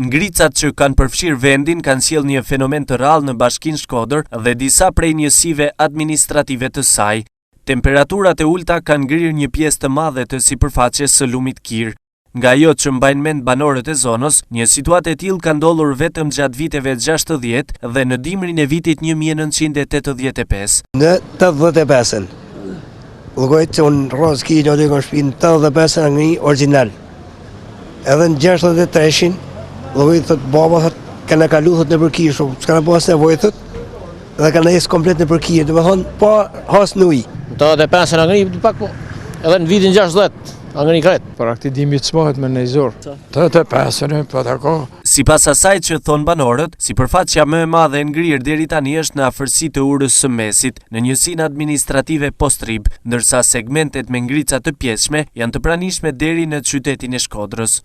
Ngricat që kanë përfshirë vendin kanë sjellë një fenomen të rrallë në Bashkinë Shkodër dhe disa prej njësive administrative të saj. Temperaturat e ulta kanë ngrirë një pjesë të madhe të sipërfaqes së lumit Kir. Nga ajo që mbajnë mend banorët e zonës, një situatë e tillë ka ndodhur vetëm gjatë viteve 60 dhe në dimrin e vitit 1985. Në 85-ën, llogojt që unë rrosë ki në dykon shpinë 85-ën nga një original. Edhe në 63-shin, llogojt thot baba thot kanë kalu thot në përki shumë, s'ka na pas nevojë thot, dhe kanë ecë komplet në përki, do të thonë pa has në ujë. Në 85-ën ngri pak po, edhe në vitin 60 ngri kret. Para këtij dimi të smohet me nejzor. 85-ën po tako. Sipas asaj që thon banorët, sipërfaqja më e madhe e ngrirë deri tani është në afërsi të urës së mesit, në njësinë administrative Postrib, ndërsa segmentet me ngrica të pjesshme janë të pranishme deri në qytetin e Shkodrës.